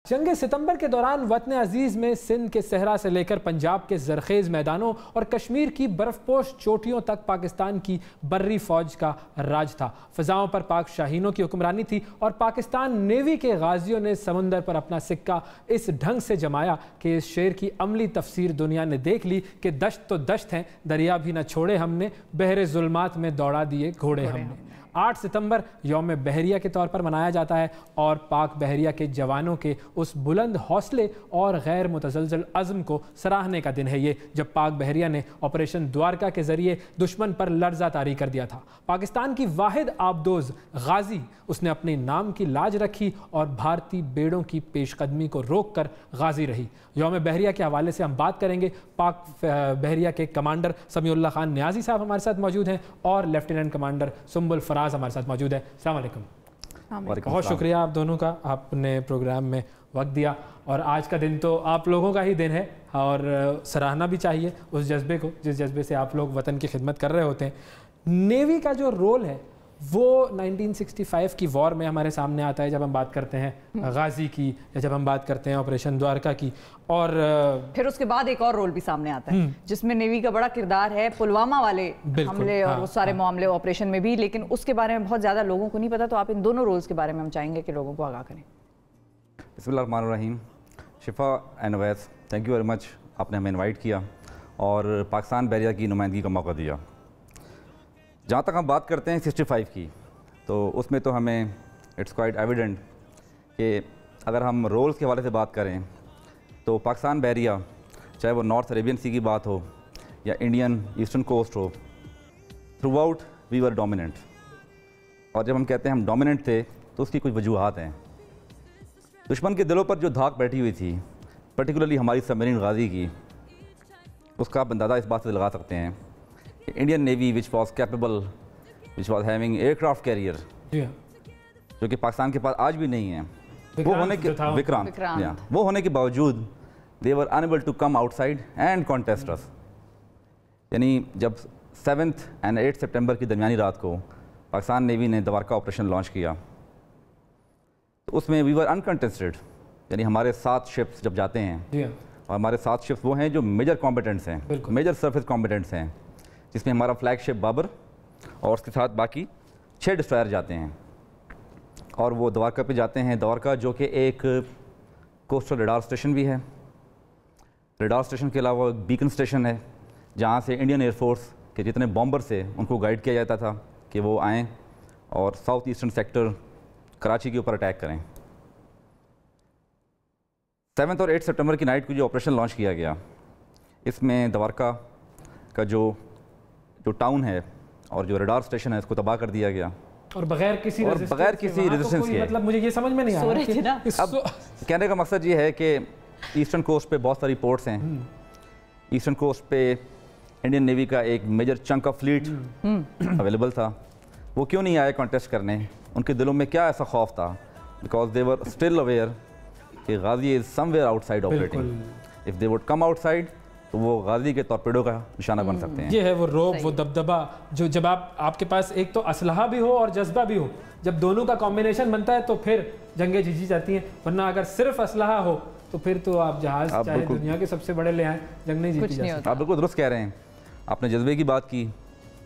जंग सितंबर के दौरान वतन अजीज़ में सिंध के सहरा से लेकर पंजाब के जरखेज़ मैदानों और कश्मीर की बर्फपोश चोटियों तक पाकिस्तान की बर्री फ़ौज का राज था। फ़ज़ाओं पर पाक शाहीनों की हुक्मरानी थी और पाकिस्तान नेवी के गाजियों ने समुंदर पर अपना सिक्का इस ढंग से जमाया कि इस शेर की अमली तफसीर दुनिया ने देख ली कि दश्त तो दश्त हैं, दरिया भी न छोड़े हमने, बहरे जुल्मात में दौड़ा दिए घोड़े हमने। 8 सितंबर यौम बहरिया के तौर पर मनाया जाता है और पाक बहरिया के जवानों के उस बुलंद हौसले और गैर मुतज़लज़ल अज़्म को सराहने का दिन है ये, जब पाक बहरिया ने ऑपरेशन द्वारका के ज़रिए दुश्मन पर लर्ज़ा तारी कर दिया था। पाकिस्तान की वाहिद आबदोज़ गाजी, उसने अपने नाम की लाज रखी और भारतीय बेड़ों की पेशकदमी को रोक कर गाजी रही। यौम बहरिया के हवाले से हम बात करेंगे। पाक बहरिया के कमांडर समीउल्लाह खान न्याजी साहब हमारे साथ मौजूद हैं और लेफ्टिनेंट कमांडर सुम्बुल फराज हमारे साथ मौजूद है। अस्सलाम वालेकुम। बहुत शुक्रिया आप दोनों का, आपने प्रोग्राम में वक्त दिया। और आज का दिन तो आप लोगों का ही दिन है और सराहना भी चाहिए उस जज्बे को जिस जज्बे से आप लोग वतन की खिदमत कर रहे होते हैं। नेवी का जो रोल है वो 1965 की वॉर में हमारे सामने आता है, जब हम बात करते हैं गाजी की या जब हम बात करते हैं ऑपरेशन द्वारका की। और फिर उसके बाद एक और रोल भी सामने आता है जिसमें नेवी का बड़ा किरदार है, पुलवामा वाले हमले और वो सारे मामले ऑपरेशन में भी, लेकिन उसके बारे में बहुत ज़्यादा लोगों को नहीं पता। तो आप इन दोनों रोल्स के बारे में हम चाहेंगे कि लोगों को आगाह करें। बिस्मिल्लाहिर्रहमानिर्रहीम। शिफा and Awais, thank you very much, आपने हमें इन्वाइट किया और पाकिस्तान बहरिया की नुमाइंदगी का मौका दिया। जहाँ तक हम बात करते हैं 65 की, तो उसमें तो हमें इट्स क्वाइट एविडेंट कि अगर हम रोल्स के हवाले से बात करें तो पाकिस्तान बहरिया, चाहे वो नॉर्थ अरेबियन सी की बात हो या इंडियन ईस्टर्न कोस्ट हो, throughout we were dominant. और जब हम कहते हैं हम डोमिनेंट थे तो उसकी कुछ वजूहात हैं। दुश्मन के दिलों पर जो धाक बैठी हुई थी, पर्टिकुलरली हमारी सबमरीन गाजी की, उसका आप अंदाज़ा इस बात से लगा सकते हैं कि Indian navy which was capable, which was having aircraft carrier, जो कि पाकिस्तान के पास आज भी नहीं है, वो होने के विक्रांत, वो होने के बावजूद they were unable to come outside and contest us. यानी जब 7 एंड 8 सितंबर की दरमियानी रात को पाकिस्तान नेवी ने द्वारका ऑपरेशन लॉन्च किया तो उसमें वी वर अनकंटेस्टेड। यानी हमारे 7 शिप्स जब जाते हैं और हमारे 7 शिप्स वो हैं जो मेजर कॉम्पिटेंट्स हैं, मेजर सरफेस कॉम्पिटेंट्स हैं, जिसमें हमारा फ्लैगशिप बाबर और उसके साथ बाकी 6 डिस्ट्रॉयर जाते हैं और वो द्वारका पे जाते हैं। द्वारका जो कि एक कोस्टल रडार स्टेशन भी है, रडार स्टेशन के अलावा बीकन स्टेशन है जहाँ से इंडियन एयरफोर्स के जितने बॉम्बर से उनको गाइड किया जाता था कि वो आएँ और साउथ ईस्टर्न सेक्टर कराची के ऊपर अटैक करें। 7 और 8 सितंबर की नाइट को जो ऑपरेशन लॉन्च किया गया, इसमें द्वारका का जो टाउन है और जो रडार स्टेशन है इसको तबाह कर दिया गया और बगैर किसी रेजिस्टेंस के। मतलब मुझे ये समझ में नहीं आ रहा है। अब कहने का मकसद ये है कि ईस्टर्न कोस्ट पे बहुत सारी पोर्ट्स हैं, ईस्टर्न कोस्ट पे इंडियन नेवी का एक major chunk of fleet available था। वो क्यों नहीं आए कॉन्टेस्ट करने? उनके दिलों में क्या ऐसा खौफ था? Because they were still aware कि Ghazi is somewhere outside operating. If they would come outside तो वो गाजी के टॉर्पेडो का निशाना बन सकते हैं। ये है वो रोब, वो दबदबा, जो जब आपके पास एक तो असलहा भी हो और जज्बा भी हो, जब दोनों का कॉम्बिनेशन बनता है तो फिर जंगें जीती जाती हैं। वरना अगर सिर्फ असलहा हो तो फिर तो आप जहाज चाहे दुनिया के सबसे बड़े ले आए, जंग नहीं जीती जा सकती। आप बिल्कुल दुरुस्त कह रहे हैं। आपने जज्बे की बात की,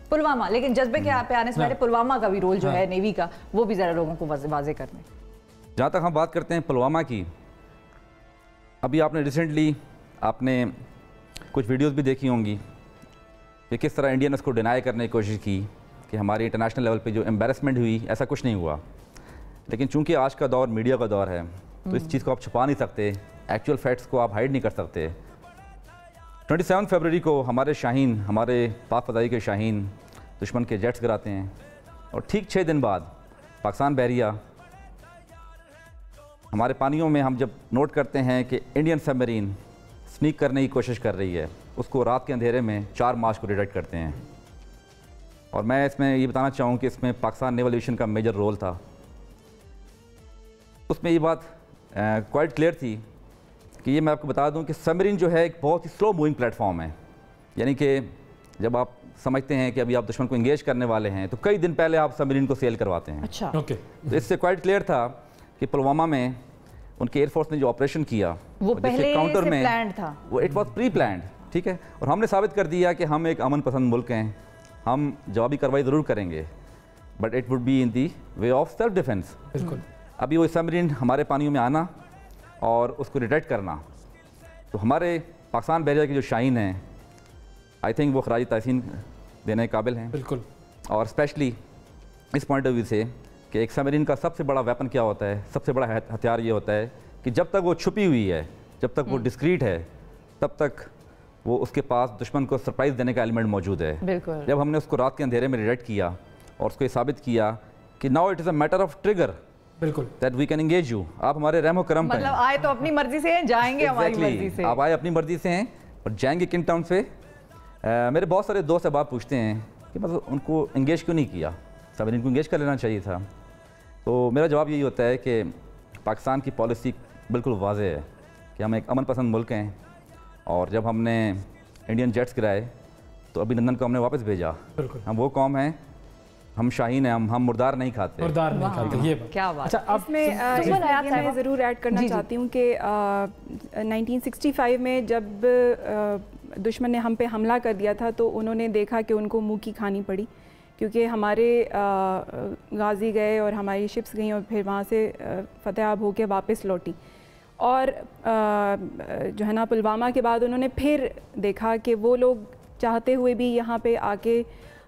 पुलवामा, लेकिन जज्बे के पे आने से पहले पुलवामा का भी रोल जो है नेवी का, वो भी ज़रा लोगों को वाज़ेह कर दें। जहाँ तक हम बात करते हैं पुलवामा की, अभी आपने रिसेंटली आपने कुछ वीडियोस भी देखी होंगी कि किस तरह इंडिया ने इसको डिनाई करने की कोशिश की कि हमारी इंटरनेशनल लेवल पे जो एम्बैरेसमेंट हुई, ऐसा कुछ नहीं हुआ। लेकिन चूंकि आज का दौर मीडिया का दौर है तो इस चीज़ को आप छुपा नहीं सकते, एक्चुअल फैक्ट्स को आप हाइड नहीं कर सकते। 27 फरवरी को हमारे शाहीन, हमारे पाक फ़ज़ाई के शाहीन दुश्मन के जेट्स गिराते हैं और ठीक 6 दिन बाद पाकिस्तान बहरिया हमारे पानियों में हम जब नोट करते हैं कि इंडियन सबमरीन स्नीक करने की कोशिश कर रही है, उसको रात के अंधेरे में 4 मार्च को डिटेक्ट करते हैं। और मैं इसमें ये बताना चाहूँ कि इसमें पाकिस्तान नेवल एविएशन का मेजर रोल था। उसमें ये बात क्वाइट क्लियर थी कि ये मैं आपको बता दूं कि सबमरीन जो है एक बहुत ही स्लो मूविंग प्लेटफॉर्म है। यानी कि जब आप समझते हैं कि अभी आप दुश्मन को इंगेज करने वाले हैं तो कई दिन पहले आप सबमरीन को सेल करवाते हैं। अच्छा, ओके। तो इससे क्वाइट क्लियर था कि पुलवामा में उनके एयरफोर्स ने जो ऑपरेशन किया वो पहले काउंटर में प्लान्ड था, वो इट वॉज प्री प्लान्ड, ठीक है। और हमने साबित कर दिया कि हम एक अमन पसंद मुल्क हैं, हम जवाबी कार्रवाई ज़रूर करेंगे, but it would be in the way of self defence. बिल्कुल। अभी वो सबमरीन हमारे पानियों में आना और उसको डिटेक्ट करना, तो हमारे पाकिस्तान बहरिया की जो शाइन है, आई थिंक वो खराज तहसीन देने के काबिल हैं। बिल्कुल। और स्पेशली इस पॉइंट ऑफ व्यू से कि एक सबमरीन का सबसे बड़ा वेपन क्या होता है, सबसे बड़ा हथियार ये होता है कि जब तक वो छुपी हुई है, जब तक वो डिस्क्रीट है, तब तक वो उसके पास दुश्मन को सरप्राइज़ देने का एलिमेंट मौजूद है। बिल्कुल। जब हमने उसको रात के अंधेरे में डिटेक्ट किया और उसको ये साबित किया कि now it is a matter of trigger, बिल्कुल, that we can engage you, आप हमारे रहमो करम पे मतलब आए तो अपनी मर्जी से हैं, जाएंगे हमारी मर्जी से। आप आए अपनी मर्जी से हैं और जाएंगे किन टाउन से। मेरे बहुत सारे दोस्त अब आप पूछते हैं कि मतलब उनको इंगेज क्यों नहीं किया, सबमरीन को इंगेज कर लेना चाहिए था। तो मेरा जवाब यही होता है कि पाकिस्तान की पॉलिसी बिल्कुल वाज़ेह है कि हम एक अमन पसंद मुल्क हैं, और जब हमने इंडियन जेट्स गिराए तो अभिनंदन को हमने वापस भेजा। बिल्कुल। हम वो कौम हैं, हम शाहीन हैं, हम मुर्दार नहीं खाते। मुर्दार नहीं खाते, ये बात। क्या बात। अच्छा, अब मैं ज़रूर ऐड करना चाहती हूँ कि 1965 में जब दुश्मन ने हम पे हमला कर दिया था तो उन्होंने देखा कि उनको मुँह की खानी पड़ी, क्योंकि हमारे गाजी गए और हमारी शिप्स गई और फिर वहाँ से फतेहाब होकर वापस लौटी। और जो है ना पुलवामा के बाद उन्होंने फिर देखा कि वो लोग चाहते हुए भी यहाँ पे आके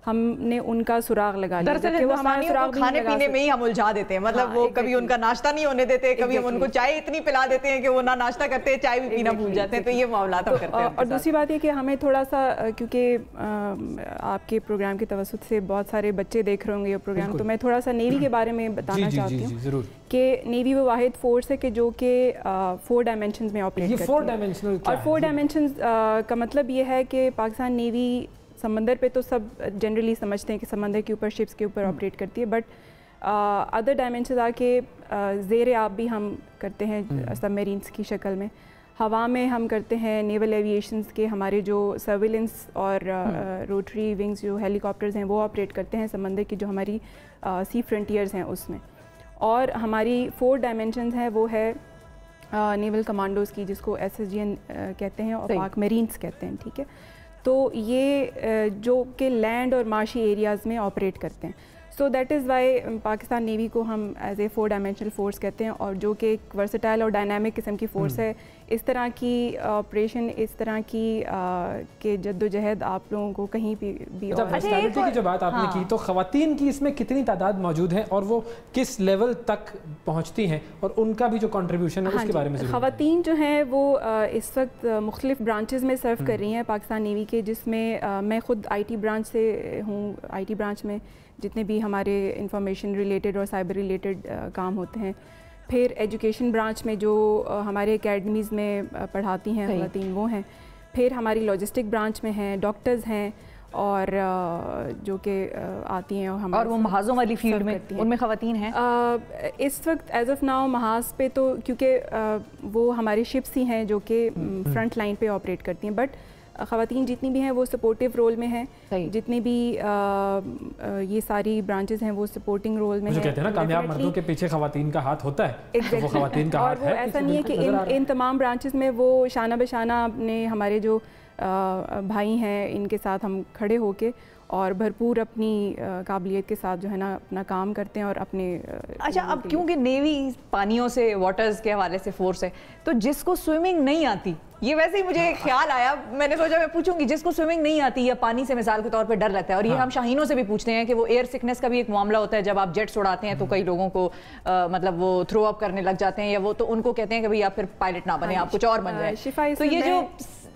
हमने उनका सुराग लगा लिया। दरअसल वो हमारे सुराग खाने पीने में ही हम उलझा देते हैं, मतलब वो कभी उनका नाश्ता नहीं होने देते, कभी हम उनको चाय इतनी पिला देते हैं कि वो ना नाश्ता करते हैं, चाय भी पीना भूल जाते हैं। तो ये मामला करते हैं। और दूसरी बात ये कि हमें थोड़ा सा, क्योंकि आपके प्रोग्राम की तवज्जुह से बहुत सारे बच्चे देख रहे होंगे ये प्रोग्राम, तो मैं थोड़ा सा नेवी के बारे में बताना चाहती हूँ कि नेवी वो वाहिद फोर्स है कि जो कि 4 डायमेंशंस में ऑपरेट करती है। 4 डायमेंशनल और 4 डायमेंशंस का मतलब ये है कि पाकिस्तान नेवी समंदर पे तो सब जनरली समझते हैं कि समंदर के ऊपर शिप्स के ऊपर ऑपरेट करती है, बट अदर डायमेंशंस आके ज़ेर आब भी हम करते हैं सबमरीन्स की शक्ल में। हवा में हम करते हैं नेवल एविएशंस के, हमारे जो सर्विलेंस और रोटरी विंग्स जो हेलीकॉप्टर्स हैं वो ऑपरेट करते हैं समंदर की जो हमारी सी फ्रंटियर्स हैं उसमें। और हमारी 4 डायमेंशंस हैं, वो है नेवल कमांडोज़ की, जिसको SSGN कहते हैं और पाक मरीन्स कहते हैं, ठीक है। तो ये जो कि लैंड और मार्शी एरियाज़ में ऑपरेट करते हैं। So that is why Pakistan navy को हम एज ए 4 डायमेंशनल फोर्स कहते हैं, और जो कि एक वर्सेटाइल और डायनामिक किस्म की फ़ोर्स है। इस तरह की ऑपरेशन, इस तरह की के जद्दोजहद आप लोगों को कहीं भी पर्सनैलिटी की जो बात आपने की, तो ख़वातीन की इसमें कितनी तादाद मौजूद है और वो किस लेवल तक पहुँचती हैं और उनका भी जो कंट्रीब्यूशन है उसके बारे में। ख़वातीन जो हैं वो इस वक्त मुख्तलिफ ब्रांचेस में सर्व कर रही हैं पाकिस्तान नेवी के, जिसमें मैं ख़ुद IT ब्रांच से हूँ। IT ब्रांच में जितने भी हमारे इंफॉर्मेशन रिलेटेड और साइबर रिलेटेड काम होते हैं। फिर एजुकेशन ब्रांच में जो हमारे एकेडमीज़ में पढ़ाती हैं ख़वातीन वो हैं। फिर हमारी लॉजिस्टिक ब्रांच में हैं, डॉक्टर्स हैं और जो कि आती हैं और वो महाज़ों वाली फील्ड में उनमें ख़वातीन हैं। इस वक्त एज ऑफ नाउ महाज पे तो क्योंकि वो हमारी शिप्स ही हैं जो कि फ्रंट लाइन पे ऑपरेट करती हैं, बट ख़वातीन जितनी भी हैं वो सपोर्टिव रोल में हैं। जितनी भी ये सारी ब्रांचेस हैं वो सपोर्टिंग रोल में हैं। कहते हैं ना कामयाब मर्दों के पीछे ख़वातीन का हाथ होता है, तो वो ख़वातीन का हाथ है। और वो ऐसा नहीं है कि इन तमाम ब्रांचेस में वो शाना बशाना अपने हमारे जो भाई हैं इनके साथ हम खड़े होके और भरपूर अपनी काबिलियत के साथ जो है ना अपना काम करते हैं और अपने। अच्छा, अब क्योंकि नेवी पानियों से, वाटर्स के हवाले से फोर्स है, तो जिसको स्विमिंग नहीं आती, ये वैसे ही मुझे ख्याल आया, मैंने सोचा मैं पूछूंगी, जिसको स्विमिंग नहीं आती या पानी से मिसाल के तौर पे डर लगता है, और ये हम शाहीनों से भी पूछते हैं कि वो एयर सिकनेस का भी एक मामला होता है। जब आप जेट्स उड़ाते हैं तो कई लोगों को मतलब वो थ्रो अप करने लग जाते हैं, या वो तो उनको कहते हैं कि भाई आप फिर पायलट ना बने, आप कुछ और बन जाए। तो ये जो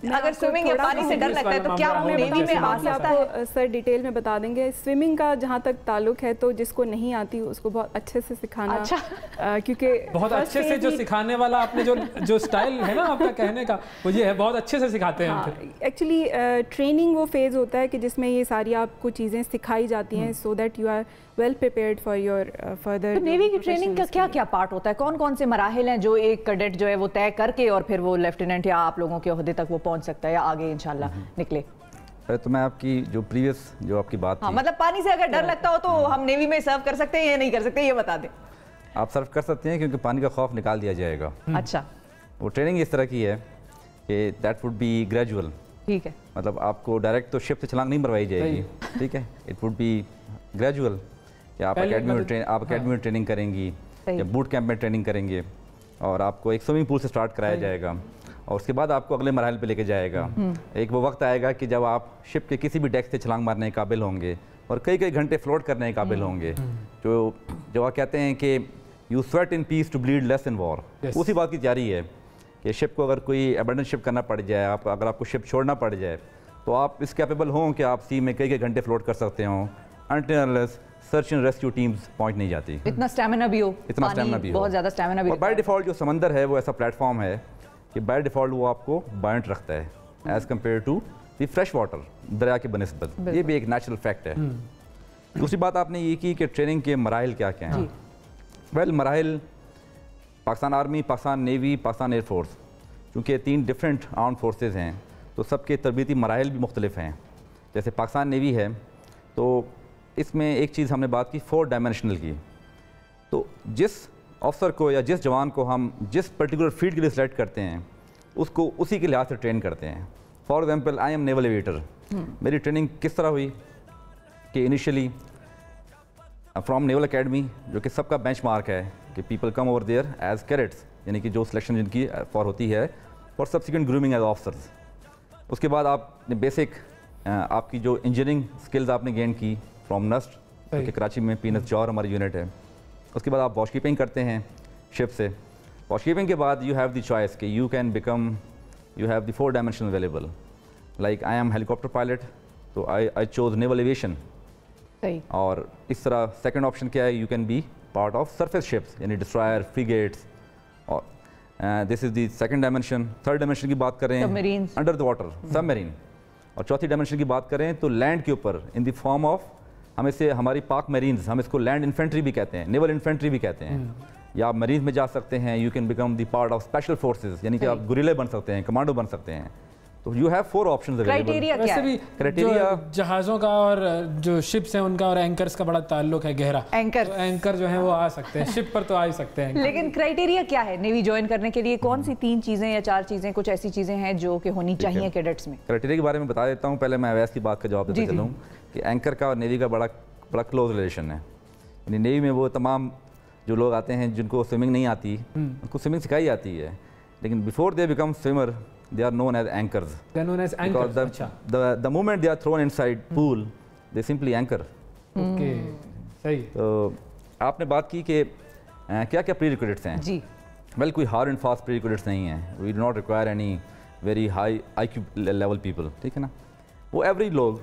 अगर स्विमिंग या पानी से डर लगता है तो क्या वो नेवी में आ सकता है? सर डिटेल में बता देंगे। स्विमिंग का जहाँ तक ताल्लुक है तो जिसको नहीं आती उसको बहुत अच्छे से सिखाना। अच्छा। क्योंकि बहुत अच्छे से जो सिखाने वाला आपने जो स्टाइल है ना आपका कहने का, वो ये है, बहुत अच्छे से सिखाते हैं। एक्चुअली ट्रेनिंग वो फेज़ होता है कि जिसमें ये सारी आपको चीज़ें सिखाई जाती हैं so that you are well prepared for your further. तो नेवी की ट्रेनिंग का क्या क्या पार्ट होता है? कौन कौन से मराहिल हैं जो एक कैडेट जो है वो तय करके और फिर वो लेफ्टिनेंट या आप लोगों के ओहदे तक वो पहुंच सकता है या आगे इंशाल्लाह निकले? तो मैं आपकी जो प्रीवियस जो आपकी बात थी, मतलब पानी से अगर डर लगता हो तो हम नेवी में सर्व कर सकते हैं या नहीं कर सकते, ये बता दें। आप सर्व कर सकते हैं क्योंकि पानी का खौफ निकाल दिया जाएगा। अच्छा, वो ट्रेनिंग इस तरह की है कि दैट वुड बी ग्रेजुअल। ठीक है, मतलब आपको डायरेक्ट तो शिप से छलांग नहीं मरवाई जाएगी, ठीक है, इट वुड बी ग्रेजुअल कि आप अकेडमी में ट्रेनिंग करेंगी या बूट कैंप में ट्रेनिंग करेंगे और आपको एक स्विमिंग पूल से स्टार्ट कराया जाएगा और उसके बाद आपको अगले मरहल पे लेके जाएगा। एक वो वक्त आएगा कि जब आप शिप के किसी भी डेक से छलांग मारने के काबिल होंगे और कई कई घंटे फ्लोट करने के काबिल होंगे। जो आप कहते हैं कि you sweat in peace to bleed less in war, उसी बात की तैयारी है कि शिप को अगर कोई अबंडन शिप करना पड़ जाए, अगर आपको शिप छोड़ना पड़ जाए तो आप इस कैपेबल हों कि आप सी में कई कई घंटे फ्लोट कर सकते हो until unless search and rescue teams पहुंच नहीं जाती। इतना स्टैमिना भी हो, बहुत ज़्यादा स्टैमिना भी। और बाय डिफ़ॉल्ट जो समंदर है वो ऐसा प्लेटफॉर्म है कि बाय डिफ़ॉल्ट वो आपको बायंट रखता है as compared to the fresh water, दरिया के बनिस्बत। ये भी एक नेचुरल फैक्ट है। दूसरी बात आपने ये की कि ट्रेनिंग के मराइल क्या क्या हैं। वेल, मराइल Pakistan army, Pakistan navy, Pakistan air force, चूँकि 3 डिफरेंट आर्म फोर्सेज हैं तो सबके तरबीती मराइल भी मुख्तलिफ हैं। जैसे पाकिस्तान नेवी है तो इसमें एक चीज़ हमने बात की 4 डायमेंशनल की। तो जिस अफसर को या जिस जवान को हम जिस पर्टिकुलर फील्ड के लिए सेलेक्ट करते हैं उसको उसी के लिहाज से ट्रेन करते हैं। For example, I am naval aviator. मेरी ट्रेनिंग किस तरह हुई कि इनिशियली फ्रॉम नेवल एकेडमी, जो कि सबका बेंचमार्क है कि people come over there as cadets, यानी कि जो सिलेक्शन जिनकी फॉर होती है for subsequent grooming as officers. उसके बाद आपने बेसिक आपकी जो इंजीनियरिंग स्किल्स आपने गेन की फ्रॉम नस्ट, जो कि कराची में पीनस जौहर हमारी यूनिट है। उसके बाद आप वॉच कीपिंग करते हैं शिप से। वॉच कीपिंग के बाद यू हैव द चॉइस कि you can become, you have the 4 dimension available. Like I am helicopter pilot, तो आई चोज नेवल एविएशन। और इस तरह सेकंड ऑप्शन क्या है, you can be part of surface ships, यानी डिस्ट्रॉयर, फ्रिगेट्स, और this is the second dimension. Third dimension की बात करें अंडर द वाटर, सबमरीन। और चौथी डायमेंशन की बात करें तो लैंड के ऊपर इन द फॉर्म ऑफ, हम इसे हमारी पाक मरीन्स, हम इसको लैंड इन्फेंट्री भी कहते हैं, नेवल इन्फेंट्री भी कहते हैं। या आप मरीज में जा सकते हैं, you can become the part of special forces, यानी कि आप गुरिल्ले बन सकते हैं, कमांडो बन सकते हैं। तो you have 4 options available. Criteria क्या है? क्राइटेरिया जहाज़ों का और जो शिप्स हैं उनका और एंकर्स का बड़ा ताल्लुक है गहरा। एंकर जो है वो आ सकते हैं, शिप पर तो आ ही सकते हैं। लेकिन क्राइटेरिया क्या है नेवी ज्वाइन करने के लिए? कौन सी 3 चीज़ें या 4 चीज़ें, कुछ ऐसी चीज़ें हैं जो कि होनी चाहिए कैडेट्स में? क्राइटेरिया के बारे में बता देता हूँ। पहले मैं अवैस की बात का जवाब देता चलूँ कि एंकर का और नेवी का बड़ा क्लोज रिलेशन है। यानी नेवी में वो तमाम जो लोग आते हैं जिनको स्विमिंग नहीं आती, उनको स्विमिंग सिखाई जाती है, लेकिन before they become swimmer they are known as anchors. They are known as anchors. Because the moment they are thrown inside pool, they simply anchor. Okay, सही। तो आपने बात की कि क्या क्या प्री-रिक्विजिट्स हैं। जी। Well, कोई हार्ड एंड फास्ट प्री-रिक्विजिट्स नहीं है। We do not require any very high IQ level people, ठीक है ना। वो एवरेज लोग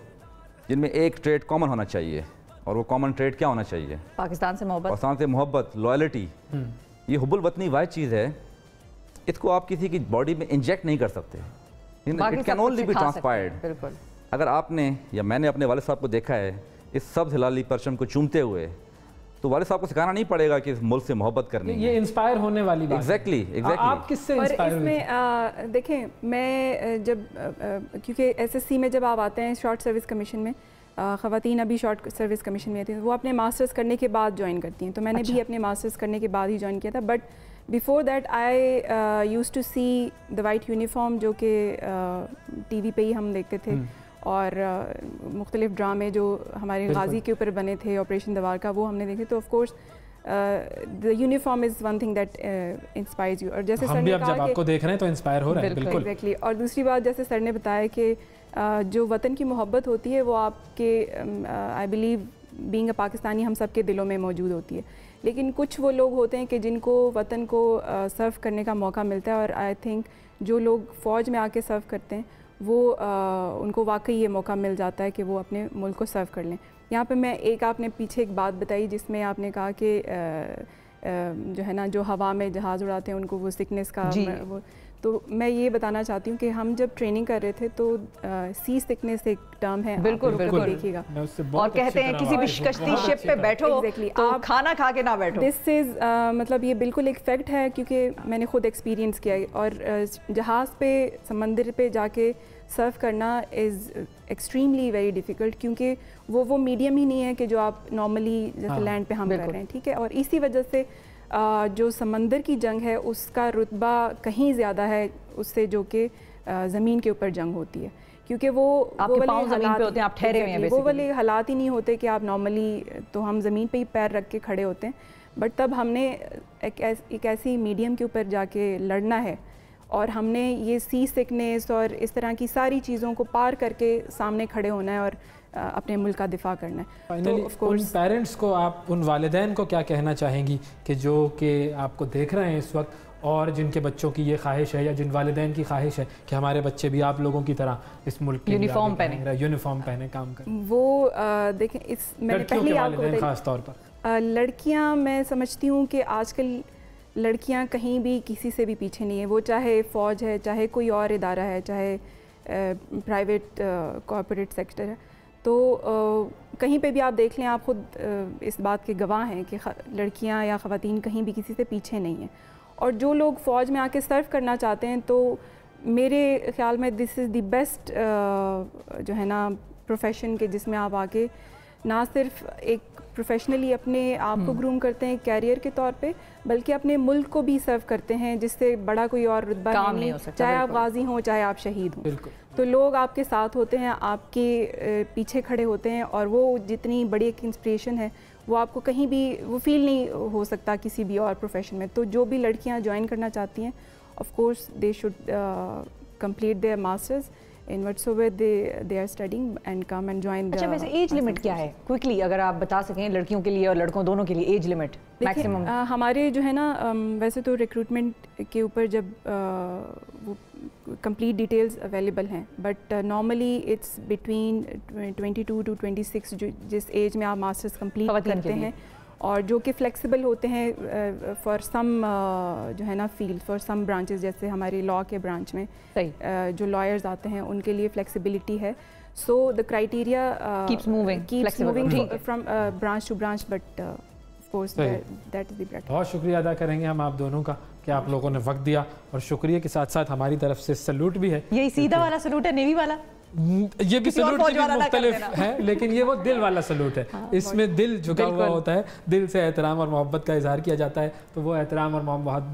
जिनमें एक ट्रेड कॉमन होना चाहिए, और वो कॉमन ट्रेड क्या होना चाहिए? पाकिस्तान से मोहब्बत। पाकिस्तान से मोहब्बत, लॉयल्टी। ये हुब्बुल वतनी वाहिद चीज़ है, इसको आप किसी की बॉडी में इंजेक्ट नहीं कर सकते। It can only be transpired. अगर आपने या मैंने अपने वालिद साहब को देखा है इस सब्ज़ हिलाली परचम को चूमते हुए, तो वालिद साहब को सिखाना नहीं पड़ेगा कि इस मुल्क से मोहब्बत करनी है। ये इंस्पायर होने वाली बात। एग्जैक्टली। आप किससे इंस्पायर हुए? इसमें देखें, मैं जब क्योंकि SSC में जब आप आते हैं शॉर्ट सर्विस कमीशन में, ख़वातीन अभी शॉर्ट सर्विस कमीशन में आती हैं, वो अपने मास्टर्स करने के बाद ज्वाइन करती हैं। तो मैंने भी अपने मास्टर्स करने के बाद ही ज्वाइन किया था। But before that I use to see the white uniform, जो कि TV पे ही हम देखते थे, और मुख्तलिफ ड्रामे जो हमारे गाजी के ऊपर बने थे, ऑपरेशन दवार का, वो हमने देखे। तो of course the uniform is one thing that inspires you. और जैसे सर ने कहा कि आपको देख रहे हैं तो इंस्पायर हो रहा है। बिल्कुल एग्जैक्टली। और दूसरी बात, जैसे सर ने बताया कि जो वतन की मोहब्बत होती है वो आपके, I believe being a Pakistani, हम सब के दिलों में मौजूद होती है। लेकिन कुछ वो लोग होते हैं कि जिनको वतन को सर्व करने का मौका मिलता है, और आई थिंक जो लोग फ़ौज में आके सर्व करते हैं वो उनको वाकई ये मौका मिल जाता है कि वो अपने मुल्क को सर्व कर लें। यहाँ पे मैं आपने पीछे एक बात बताई जिसमें आपने कहा कि जो है ना, जो हवा में जहाज़ उड़ाते हैं उनको वो सिकनेस का वो, तो मैं ये बताना चाहती हूँ कि हम जब ट्रेनिंग कर रहे थे तो सी सिकनेस एक टर्म है। बिल्कुल देखिएगा। और कहते हैं किसी भी कश्ती शिप पे बैठो तो आप खाना खा के ना बैठो। दिस इज़ मतलब ये बिल्कुल एक फैक्ट है, क्योंकि मैंने खुद एक्सपीरियंस किया है। और जहाज़ पे, समंदर पे जाके सर्व करना इज़ एक्सट्रीमली वेरी डिफ़िकल्ट, क्योंकि वो मीडियम ही नहीं है कि जो आप नॉर्मली जैसे लैंड पे हम कर रहे हैं, ठीक है। और इसी वजह से جو سمندر کی جنگ ہے اس کا رتبہ کہیں زیادہ ہے اس سے جو کہ زمین کے اوپر جنگ ہوتی ہے، کیونکہ وہ والے حالات ہی نہیں ہوتے کہ آپ نارملی تو ہم زمین پہ ہی پیر رکھ کے کھڑے ہوتے ہیں، بٹ تب ہم نے ایک ایسی میڈیم کے اوپر جا کے لڑنا ہے، اور ہم نے یہ سی سکنس اور اس طرح کی ساری چیزوں کو پار کر کے سامنے کھڑے ہونا ہے اور اپنے ملک کا دفاع کرنا ہے۔ تو ان پیرنٹس کو آپ، ان والدین کو کیا کہنا چاہیں گی کہ جو کہ آپ کو دیکھ رہے ہیں اس وقت اور جن کے بچوں کی یہ خواہش ہے یا جن والدین کی خواہش ہے کہ ہمارے بچے بھی آپ لوگوں کی طرح اس ملک کے یونیفارم پہنے کام کریں؟ وہ دیکھیں، میں نے پہلے آپ کو بتایا، خاص طور پر لڑکیاں، میں سمجھتی ہوں کہ آج کل لڑکیاں کہیں بھی کسی سے بھی پیچھے نہیں ہیں، وہ چاہے فوج ہے، چاہے کوئی اور ادارہ ہے، چاہے پرائیویٹ کارپوریٹ سیکٹر ہے، تو کہیں پہ بھی آپ دیکھ لیں، آپ خود اس بات کے گواہ ہیں کہ لڑکیاں یا خواتین کہیں بھی کسی سے پیچھے نہیں ہیں۔ اور جو لوگ فوج میں آ کے سرو کرنا چاہتے ہیں، تو میرے خیال میں دس از دی بیسٹ جو ہے نا پروفیشن، کہ جس میں آپ آ کے نہ صرف ایک پروفیشنلی اپنے آپ کو گروم کرتے ہیں کیریئر کے طور پہ، بلکہ اپنے ملک کو بھی سرو کرتے ہیں، جس سے بڑا کوئی اور رتبہ نہیں ہو سکتا، چاہے آپ غازی ہوں چاہے آپ شہید ہوں، تو لوگ آپ کے ساتھ ہوتے ہیں، آپ کے پیچھے کھڑے ہوتے ہیں، اور وہ جتنی بڑی ایک انسپریشن ہے وہ آپ کو کہیں بھی وہ فیل نہیں ہو سکتا کسی بھی اور پروفیشن میں۔ تو جو بھی لڑکیاں جوائن کرنا چاہتی ہیں، of course they should complete their masters in whatsoever they are studying and come and join the۔ اچھا، ویسے ایج لمٹ کیا ہے کوئکلی اگر آپ بتا سکیں، لڑکیوں کے لیے اور لڑکوں دونوں کے لیے ایج لمٹ میکسیمم؟ ہمارے جو ہے نا ویسے تو ریکروٹمنٹ کے اوپر جب وہ کمپلیٹ ڈیٹیلز اویلیبل ہیں، but normally it's between 22 to 26 جس ایج میں آپ ماسٹرز کمپلیٹ کرتے ہیں، اور جو کہ فلیکسیبل ہوتے ہیں فار سم جو ہے نا فیلڈ، فار سم برانچز، جیسے ہمارے لاء کے برانچ میں جو لائرز آتے ہیں ان کے لیے فلیکسیبلٹی ہے۔ So the criteria keeps moving from branch to branch, but of course that is the practice۔ بہت شکریہ ادا کریں گے ہم آپ دونوں کا کہ آپ لوگوں نے وقت دیا، اور شکریہ کے ساتھ ساتھ ہماری طرف سے سلوٹ بھی ہے۔ یہی سیدھا والا سلوٹ ہے نیوی والا؟ یہ بھی سلوٹ مختلف ہے، لیکن یہ وہ دل والا سلوٹ ہے، اس میں دل جھکا ہوا ہوتا ہے، دل سے احترام اور محبت کا اظہار کیا جاتا ہے، تو وہ احترام اور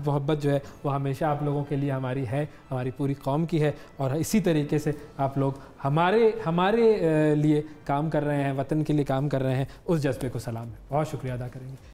محبت جو ہے وہ ہمیشہ آپ لوگوں کے لیے ہماری ہے، ہماری پوری قوم کی ہے، اور اسی طریقے سے آپ لوگ ہمارے لیے کام کر رہے ہیں، وطن کے لیے کام کر رہے ہیں، اس جذبے کو سلام ہے۔ بہت شکریہ ادا کریں گے۔